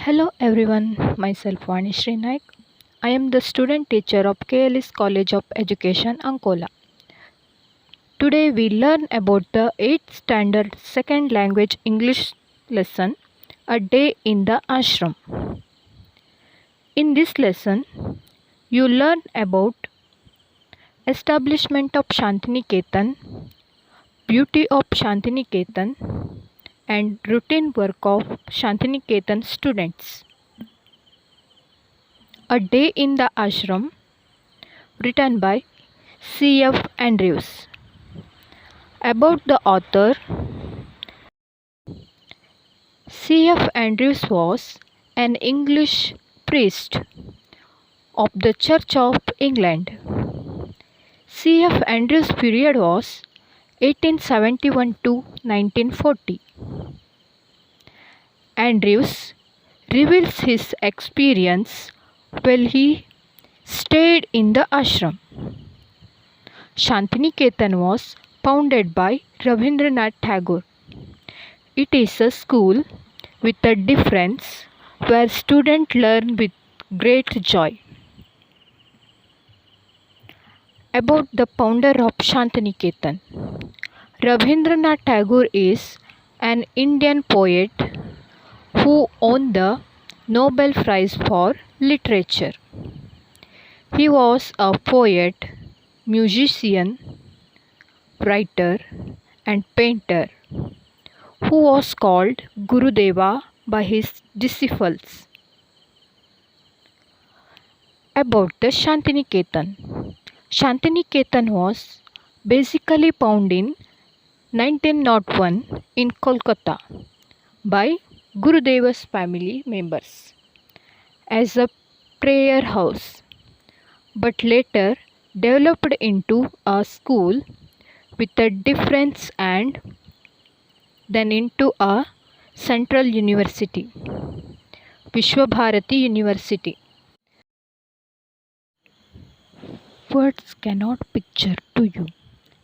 Hello everyone, myself Vanishri Naik. I am the student teacher of KLS College of Education, Ankola. Today we learn about the 8th standard second language English lesson, A Day in the Ashram. In this lesson, you learn about establishment of Shantiniketan, beauty of Shantiniketan, and routine work of Shantiniketan students. A Day in the Ashram, written by C.F. Andrews. About the author, C.F. Andrews was an English priest of the Church of England. C.F. Andrews' period was 1871 to 1940. Andrews reveals his experience while he stayed in the ashram. Shantiniketan was founded by Rabindranath Tagore. It is a school with a difference where students learn with great joy. About the founder of Shantiniketan. Rabindranath Tagore is an Indian poet who won the Nobel Prize for Literature. He was a poet, musician, writer, and painter who was called Gurudeva by his disciples. About the Shantiniketan. Shantiniketan was basically founded in 1901 in Kolkata by Gurudeva's family members as a prayer house, but later developed into a school with a difference and then into a central university, Vishwabharati University. Words cannot picture to you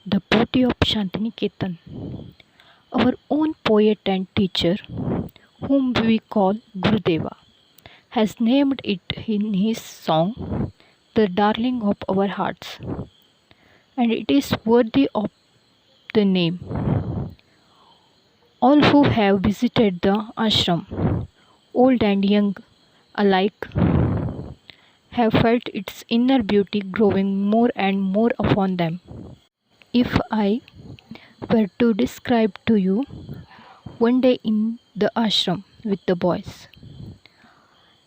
the beauty of Shantiniketan. Our own poet and teacher, whom we call Gurudeva, has named it in his song, The Darling of Our Hearts, and it is worthy of the name. All who have visited the ashram, old and young alike, have felt its inner beauty growing more and more upon them. If I were to describe to you one day in the ashram with the boys,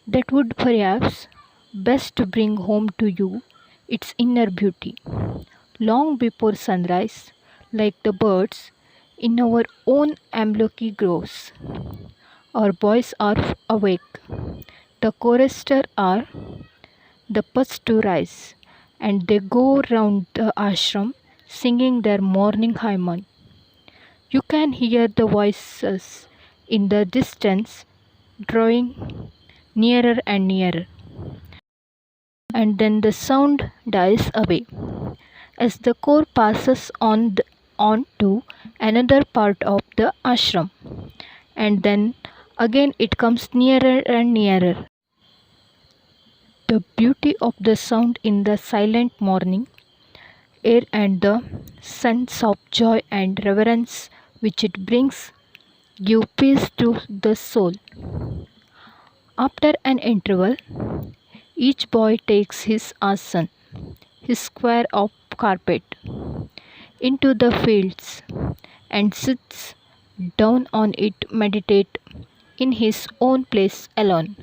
that would perhaps best bring home to you its inner beauty. Long before sunrise, like the birds in our own Amloki groves, our boys are awake. The choristers are the first to rise, and they go round the ashram singing their morning hymn. You can hear the voices in the distance drawing nearer and nearer, and then the sound dies away as the core passes on to another part of the ashram, and then again it comes nearer and nearer. The beauty of the sound in the silent morning air and the sense of joy and reverence which it brings give peace to the soul. After an interval, each boy takes his asan, his square of carpet, into the fields and sits down on it meditate in his own place alone.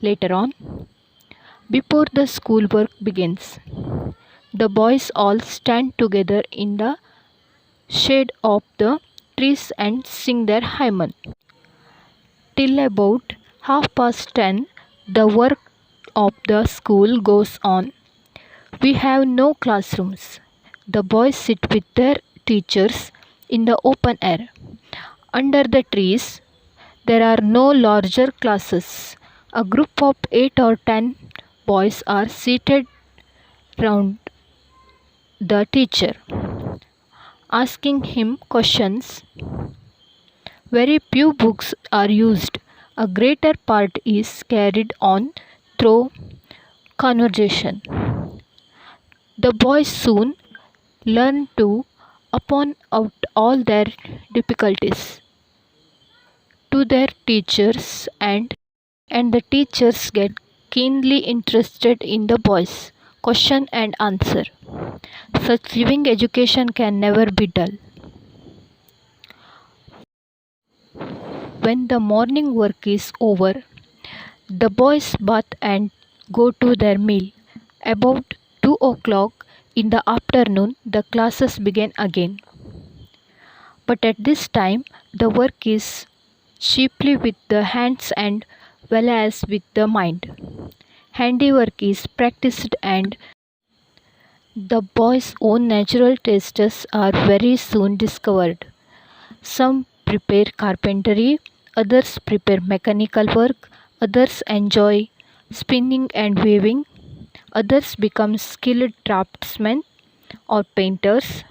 Later on, before the schoolwork begins, the boys all stand together in the shade of the trees and sing their hymn. Till about 10:30, the work of the school goes on. We have no classrooms. The boys sit with their teachers in the open air. Under the trees, there are no larger classes. A group of 8 or 10 boys are seated round the teacher, asking him questions. Very few books are used. A greater part is carried on through conversation. The boys soon learn to upon out all their difficulties to their teachers, and the teachers get keenly interested in the boys question and answer. Such living education can never be dull. When the morning work is over, the boys bath and go to their meal. About 2 o'clock in the afternoon, the classes begin again. But at this time, the work is chiefly with the hands and well as with the mind. Handiwork is practiced, and the boys' own natural tastes are very soon discovered. Some prepare carpentry, others prepare mechanical work, others enjoy spinning and weaving, others become skilled craftsmen or painters,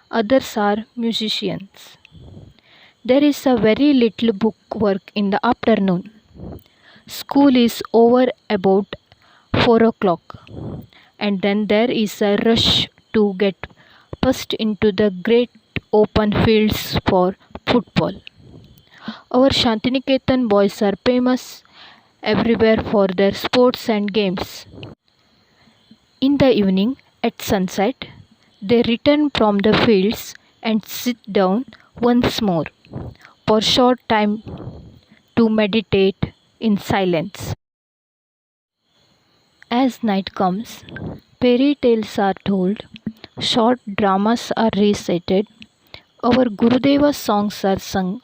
others are musicians. There is a very little book work in the afternoon. School is over about 4 o'clock, and then there is a rush to get pushed into the great open fields for football. Our Shantiniketan boys are famous everywhere for their sports and games. In the evening, at sunset, they return from the fields and sit down once more for short time to meditate in silence. As night comes, fairy tales are told, short dramas are recited, our Gurudeva songs are sung,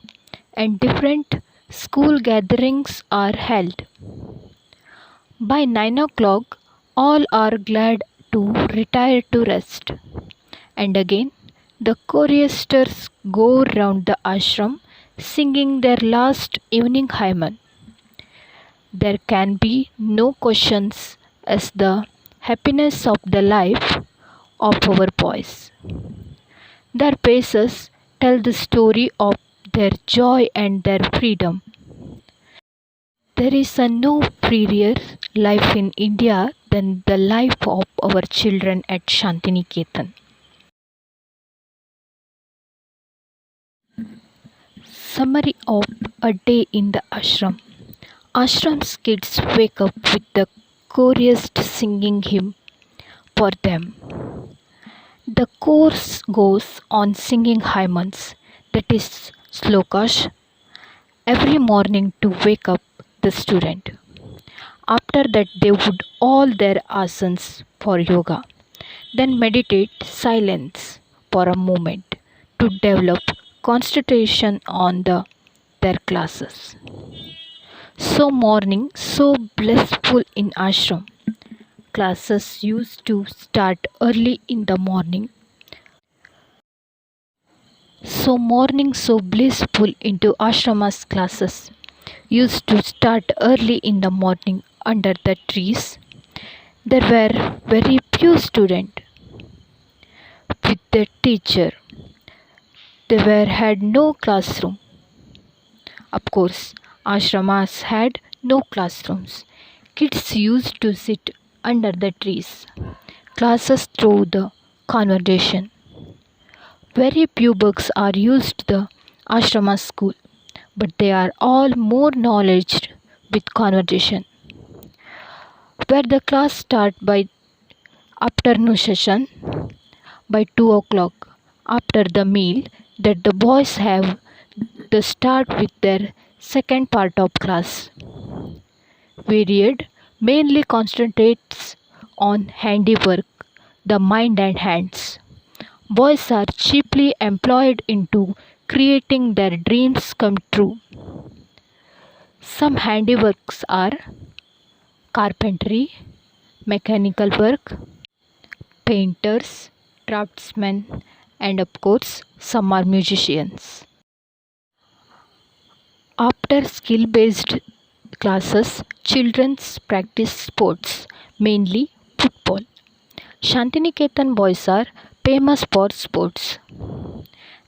and different school gatherings are held. By 9 o'clock, all are glad to retire to rest, and again the choristers go round the ashram singing their last evening hymn. There can be no questions as the happiness of the life of our boys. Their faces tell the story of their joy and their freedom. There is a no freer life in India than the life of our children at Shantiniketan. Summary of a day in the ashram. Ashram's kids wake up with the chorist singing hymn for them. The course goes on singing hymns, that is slokas, every morning to wake up the student. After that, they would all their asanas for yoga, then meditate silence for a moment to develop concentration on their classes. So morning, so blissful in ashram. Classes used to start early in the morning. So morning, so blissful into ashrama's classes used to start early in the morning under the trees. There were very few students with the teacher. Had no classroom. Of course, ashramas had no classrooms. Kids used to sit under the trees. Classes through the conversation. Very few books are used the ashrama school, but they are all more knowledge with conversation. Where the class start by afternoon session by 2 o'clock after the meal, that the boys have the start with their second part of class. Period mainly concentrates on handiwork, the mind and hands. Boys are chiefly employed into creating their dreams come true. Some handiworks are carpentry, mechanical work, painters, craftsmen, and of course, some are musicians. After skill based classes, children practice sports, mainly football. Shantiniketan boys are famous for sports.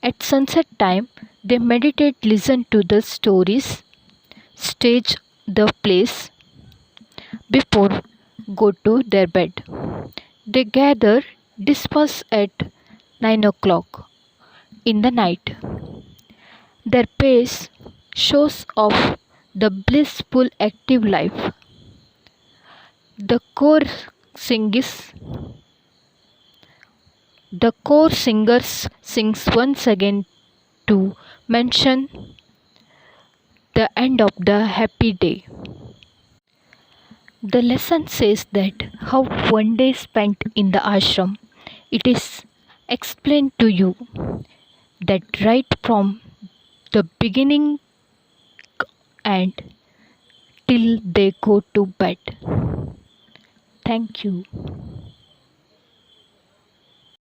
At sunset time, they meditate, listen to the stories, stage the place before go to their bed. They gather disperse at 9 o'clock in the night. Their pace shows off the blissful active life. The core sings the core singers sings once again to mention the end of the happy day. The lesson says that how one day spent in the ashram, it is explained to you that right from the beginning and till they go to bed. Thank you.